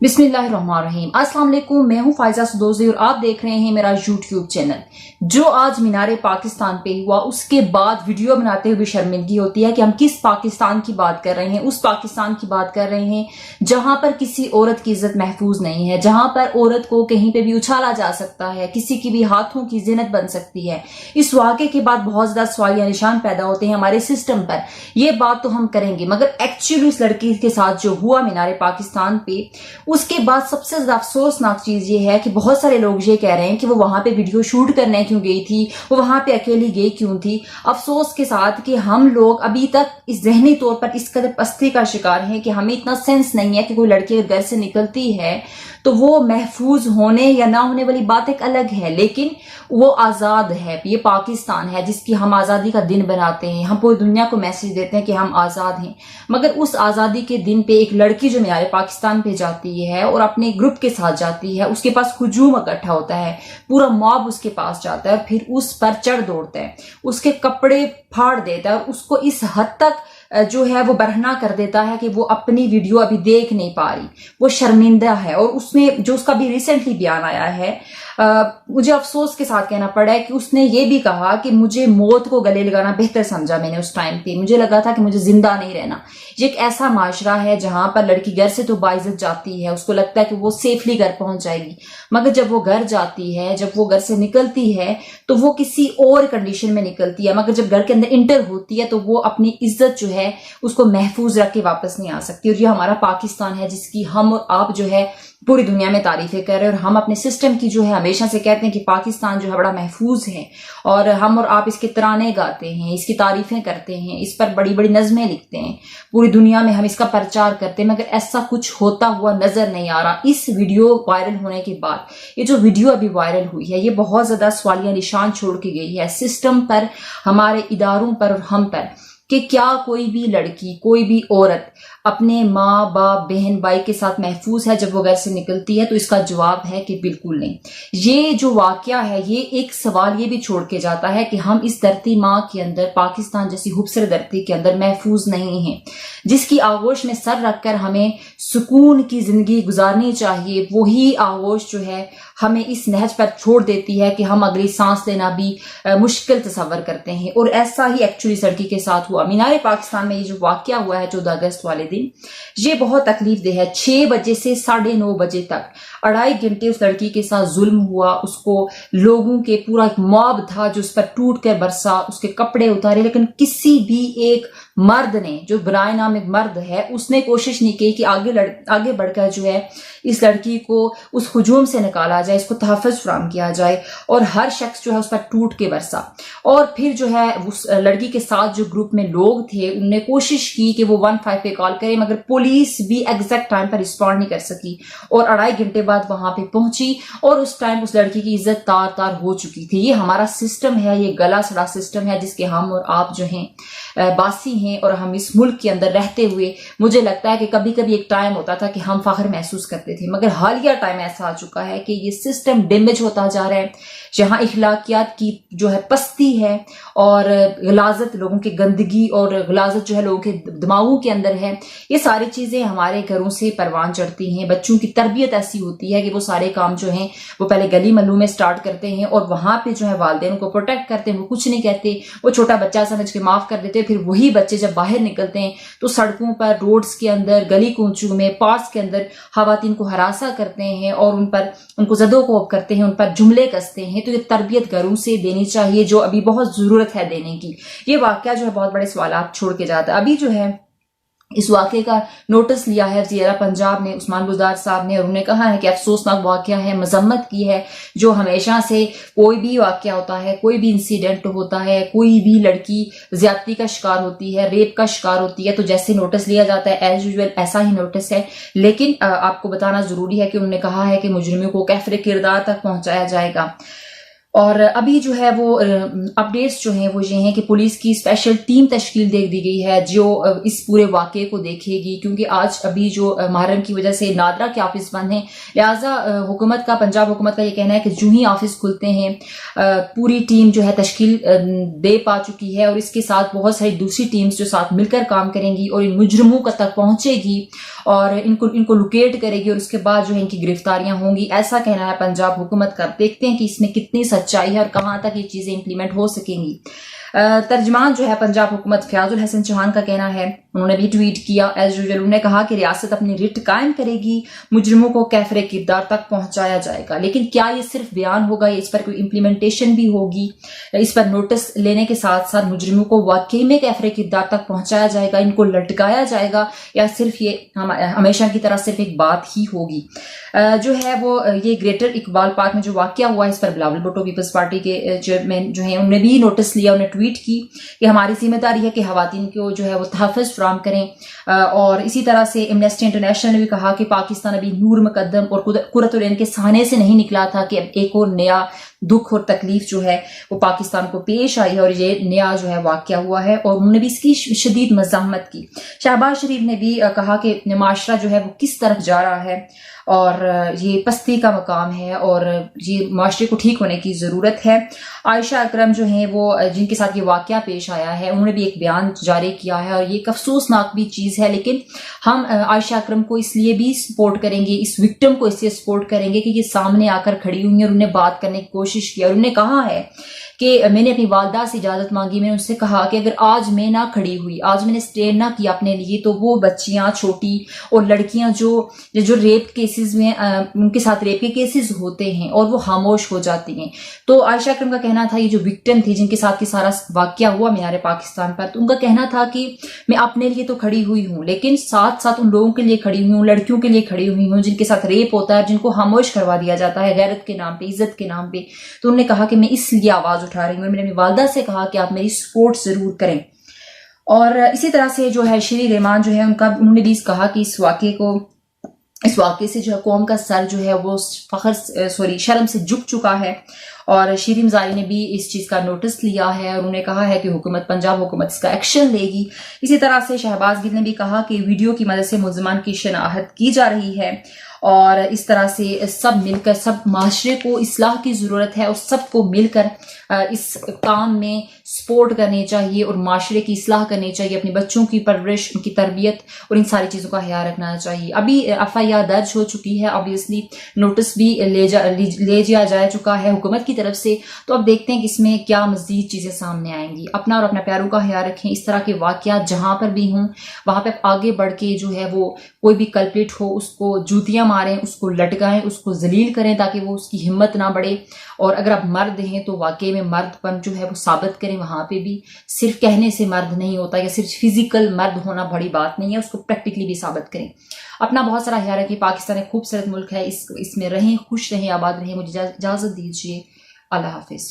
बिस्मिल्लाहिर्रहमानिर्रहीम। अस्सलाम वालेकुम, मैं हूं फायजा सदोजी और आप देख रहे हैं मेरा यूट्यूब चैनल। जो आज मीनारे पाकिस्तान पे हुआ उसके बाद वीडियो बनाते हुए शर्मिंदगी होती है कि हम किस पाकिस्तान की बात कर रहे हैं। उस पाकिस्तान की बात कर रहे हैं जहां पर किसी औरत की इज्जत महफूज नहीं है, जहां पर औरत को कहीं पे भी उछाला जा सकता है, किसी की भी हाथों की जिन्नत बन सकती है। इस वाक़े के बाद बहुत ज्यादा सवालिया निशान पैदा होते हैं हमारे सिस्टम पर। यह बात तो हम करेंगे, मगर एक्चुअली इस लड़की के साथ जो हुआ मीनारे पाकिस्तान पे, उसके बाद सबसे ज्यादा अफसोसनाक चीज ये है कि बहुत सारे लोग ये कह रहे हैं कि वो वहां पे वीडियो शूट करने क्यों गई थी, वो वहां पे अकेली गई क्यों थी। अफसोस के साथ कि हम लोग अभी तक इस जहनी तौर पर इस कदर पस्ती का शिकार हैं कि हमें इतना सेंस नहीं है कि कोई लड़की घर से निकलती है तो वो महफूज होने या ना होने वाली बात एक अलग है, लेकिन वो आजाद है। ये पाकिस्तान है जिसकी हम आजादी का दिन बनाते हैं, हम पूरी दुनिया को मैसेज देते हैं कि हम आजाद हैं। मगर उस आजादी के दिन पे एक लड़की जो मीनारे पाकिस्तान पे जाती है और अपने ग्रुप के साथ जाती है, उसके पास हुजूम इकट्ठा होता है, पूरा मॉब उसके पास जाता है और फिर उस पर चढ़ दौड़ता है, उसके कपड़े फाड़ देता है और उसको इस हद तक जो है वो बरहना कर देता है कि वो अपनी वीडियो अभी देख नहीं पा रही, वो शर्मिंदा है। और उसने जो उसका भी रिसेंटली बयान आया है, मुझे अफसोस के साथ कहना पड़ा है कि उसने ये भी कहा कि मुझे मौत को गले लगाना बेहतर समझा मैंने उस टाइम पे, मुझे लगा था कि मुझे जिंदा नहीं रहना। ये एक ऐसा माशरा है जहां पर लड़की घर से तो बाइज्जत जाती है, उसको लगता है कि वो सेफली घर पहुंच जाएगी, मगर जब वो घर जाती है, जब वो घर से निकलती है तो वो किसी और कंडीशन में निकलती है, मगर जब घर के अंदर इंटर होती है तो वो अपनी इज्जत जो है उसको महफूज रख के वापस नहीं आ सकती। और ये हमारा पाकिस्तान है जिसकी हम और आप जो है पूरी दुनिया में तारीफें कर रहे हैं, और हम अपने सिस्टम की जो है हमेशा से कहते हैं कि पाकिस्तान जो है बड़ा महफूज है, और हम और आप इसके तराने गाते हैं, इसकी तारीफें करते हैं, इस पर बड़ी बड़ी नज़में लिखते हैं, पूरी दुनिया में हम इसका प्रचार करते हैं, मगर ऐसा कुछ होता हुआ नजर नहीं आ रहा। इस वीडियो वायरल होने के बाद, ये जो वीडियो अभी वायरल हुई है, ये बहुत ज्यादा सवालिया निशान छोड़ के गई है सिस्टम पर, हमारे इदारों पर और हम पर, कि क्या कोई भी लड़की, कोई भी औरत अपने माँ बाप बहन भाई के साथ महफूज है जब वो घर से निकलती है। तो इसका जवाब है कि बिल्कुल नहीं। ये जो वाकया है ये एक सवाल ये भी छोड़ के जाता है कि हम इस धरती माँ के अंदर, पाकिस्तान जैसी खूबसूरत धरती के अंदर महफूज नहीं हैं, जिसकी आगोश में सर रखकर हमें सुकून की जिंदगी गुजारनी चाहिए। वही आगोश जो है हमें इस नहज पर छोड़ देती है कि हम अगली सांस लेना भी मुश्किल तस्वर करते हैं। और ऐसा ही एक्चुअली इस लड़की के साथ हुआ। मीनारे पाकिस्तान में ये जो वाकया हुआ है 14 अगस्त वाले दिन, ये बहुत तकलीफ दे है। 6 बजे से 9:30 बजे तक 2.5 घंटे उस लड़की के साथ जुल्म हुआ। उसको लोगों के पूरा एक मॉब था जो उस पर टूट कर बरसा, उसके कपड़े उतारे, लेकिन किसी भी एक मर्द ने, जो ब्राय नाम एक मर्द है, उसने कोशिश नहीं की कि आगे बढ़कर जो है इस लड़की को उस हुजूम से निकाला जाए, इसको तहफ़्फ़ुज़ फराहम किया जाए। और हर शख्स जो है उस पर टूट के बरसा। और फिर जो है उस लड़की के साथ जो ग्रुप में लोग थे उनने कोशिश की कि वो 15 पे कॉल करें, मगर पुलिस भी एग्जैक्ट टाइम पर रिस्पॉन्ड नहीं कर सकी और 2.5 घंटे बाद वहां पे पहुंची। और उस टाइम उस लड़की की इज्जत तार तार हो चुकी थी। ये हमारा सिस्टम है, ये गला सड़ा सिस्टम है जिसके हम और आप जो हैं बासी हैं। और हम इस मुल्क के अंदर रहते हुए, मुझे लगता है कि कभी कभी एक टाइम होता था कि हम फख्र महसूस करते थे, मगर हालिया टाइम ऐसा आ चुका है कि ये सिस्टम डैमेज होता जा रहा है, जहां इखलाकियात की जो है पस्ती है और गलाजत, लोगों की गंदगी और गलाजत जो है लोगों के दिमागों के अंदर है। ये सारी चीजें हमारे घरों से परवान चढ़ती हैं। बच्चों की तरबियत ऐसी होती है कि वो सारे काम जो हैं वो पहले गली मल्लू में स्टार्ट करते हैं और वहां पे जो है वालिदैन को प्रोटेक्ट करते हैं, वो कुछ नहीं कहते, वो छोटा बच्चा समझ के माफ कर देते हैं। फिर वही बच्चे जब बाहर निकलते हैं तो सड़कों पर, रोड्स के अंदर, गली कूचों में, पार्क्स के अंदर खवातीन को हरासा करते हैं और उनको ज़दोकोब करते हैं, उन पर जुमले कसते हैं। तो ये तरबियत घरों से देनी चाहिए, जो अभी बहुत जरूरत है देने की। ये वाकया जो है बहुत बड़े सवालात छोड़ के जाता है। अभी जो है इस वाकये का नोटिस लिया है वज़ीर पंजाब ने, उस्मान बुज़दार साहब ने, और उन्होंने कहा है कि अफसोसनाक वाकया है, मजम्मत की है। जो हमेशा से कोई भी वाकया होता है, कोई भी इंसिडेंट होता है, कोई भी लड़की ज्यादती का शिकार होती है, रेप का शिकार होती है, तो जैसे नोटिस लिया जाता है एज यूजुअल ऐसा ही नोटिस है। लेकिन आपको बताना जरूरी है कि उन्होंने कहा है कि मुजरिमों को कैफरे किरदार तक पहुंचाया जाएगा। और अभी जो है वो अपडेट्स जो हैं वो ये हैं कि पुलिस की स्पेशल टीम तश्कील दे दी गई है जो इस पूरे वाक़े को देखेगी, क्योंकि आज अभी जो मुहर्रम की वजह से नादरा के ऑफिस बंद हैं, लिहाजा हुकूमत का, पंजाब हुकूमत का ये कहना है कि जो ही ऑफिस खुलते हैं पूरी टीम जो है तश्कील दे पा चुकी है और इसके साथ बहुत सारी दूसरी टीम्स जो साथ मिलकर काम करेंगी और इन मुजरिमों तक पहुंचेगी और इनको लोकेट करेगी और उसके बाद जो है इनकी गिरफ्तारियां होंगी, ऐसा कहना है पंजाब हुकूमत का। देखते हैं कि इसमें कितनी सच्चाई है और कहां तक ये चीजें इंप्लीमेंट हो सकेंगी। तर्जमान जो है पंजाब हुकूमत फयाजुल हसन चौहान का कहना है, उन्होंने भी ट्वीट किया एज यूजुअल। उन्होंने कहा कि रियासत अपनी रिट कायम करेगी, मुजरिमों को कैफरे किरदार तक पहुंचाया जाएगा। लेकिन क्या ये सिर्फ बयान होगा, इस पर कोई इंप्लीमेंटेशन भी होगी? इस पर नोटिस लेने के साथ साथ मुजरिमों को वाकई में कैफरे किरदार तक पहुंचाया जाएगा, इनको लटकाया जाएगा, या सिर्फ ये हमेशा की तरह सिर्फ एक बात ही होगी? जो है वो ये ग्रेटर इकबाल पार्क में जो वाकया हुआ है, इस पर बिलावल भुट्टो पीपल्स पार्टी के चेयरमैन जो है उन्होंने भी नोटिस लिया, उन्हें ट्वीट की कि हमारी जिम्मेदारी है कि खवातीन को जो है वो तहफ़्फ़ुज़ फराहम करें। और इसी तरह से एमनेस्टी इंटरनेशनल ने भी कहा कि पाकिस्तान अभी नूर मुकद्दम और कुर्रतुल ऐन के साहने से नहीं निकला था कि अब एक और नया दुख और तकलीफ जो है वो पाकिस्तान को पेश आई है और ये नया जो है वाकया हुआ है, और उन्होंने भी इसकी शदीद मज़ाहमत की। शहबाज शरीफ ने भी कहा कि माशरा जो है वो किस तरफ जा रहा है और ये पस्ती का मकाम है और ये माशरे को ठीक होने की ज़रूरत है। आयशा अकरम जो हैं वो जिनके साथ ये वाकया पेश आया है, उन्होंने भी एक बयान जारी किया है और ये एक अफसोसनाक भी चीज़ है, लेकिन हम आयशा अकरम को इसलिए भी सपोर्ट करेंगे, इस विक्टिम को इसलिए सपोर्ट करेंगे कि ये सामने आकर खड़ी हुई है और उन्हें बात करने की कोशिश की और उन्होंने कहा है कि मैंने अपनी वालदा से इजाज़त मांगी, मैंने उनसे कहा कि अगर आज मैं ना खड़ी हुई, आज मैंने स्टेड ना किया अपने लिए, तो वो बच्चियां छोटी और लड़कियां जो रेप केसेस में उनके साथ रेप के केसेस होते हैं और वो खामोश हो जाती हैं। तो आयशा अकरम का कहना था, ये जो विक्टिम थी जिनके साथ ये सारा वाकया हुआ मीनार पाकिस्तान पर, तो उनका कहना था कि मैं अपने लिए तो खड़ी हुई हूँ, लेकिन साथ साथ उन लोगों के लिए खड़ी हुई हूँ, लड़कियों के लिए खड़ी हुई हूँ जिनके साथ रेप होता है, जिनको खामोश करवा दिया जाता है गैरत के नाम पे, इज्जत के नाम पे। तो उन्होंने कहा कि मैं इसलिए आवाज उठा रही हूँ। मैंने अपनी वालदा से कहा कि आप मेरी सपोर्ट जरूर करें। और इसी तरह से जो है श्री रहमान जो है उन्होंने भी कहा कि इस वाक़े से जो है कौम का सर जो है वो शर्म से झुक चुका है। और शीरीन ज़ारी ने भी इस चीज़ का नोटिस लिया है और उन्होंने कहा है कि पंजाब हुकूमत इसका एक्शन लेगी। इसी तरह से शहबाज गिल ने भी कहा कि वीडियो की मदद से मुल्ज़िमान की शनाख्त की जा रही है और इस तरह से सब मिलकर, सब माशरे को इस्लाह की ज़रूरत है और सबको मिलकर इस काम में सपोर्ट करनी चाहिए और माशरे की इस्लाह करनी चाहिए, अपने बच्चों की परवरिश, उनकी तरबियत और इन सारी चीज़ों का ख्याल रखना चाहिए। अभी FIR दर्ज हो चुकी है, ऑब्वियसली नोटिस भी ले जा चुका है हुकूमत की तरफ से। तो अब देखते हैं कि इसमें क्या मज़ीद चीज़ें सामने आएंगी। अपना और अपने प्यारों का ख्याल रखें। इस तरह के वाक़यात जहाँ पर भी हों वहाँ पर आगे बढ़ के जो है वो कोई भी कल्प्रिट हो उसको जूतियाँ मारें, उसको लटकाएं, उसको जलील करें ताकि वो उसकी हिम्मत ना बढ़े। और अगर आप मर्द हैं तो वाकई में मर्दपन जो है वो साबित करें। वहां पे भी सिर्फ कहने से मर्द नहीं होता या सिर्फ फिजिकल मर्द होना बड़ी बात नहीं है, उसको प्रैक्टिकली भी साबित करें। अपना बहुत सारा ख्याल रखें। पाकिस्तान एक खूबसूरत मुल्क है, इसमें रहें, खुश रहें, आबाद रहें। मुझे इजाजत दीजिए। अल्लाह हाफिज।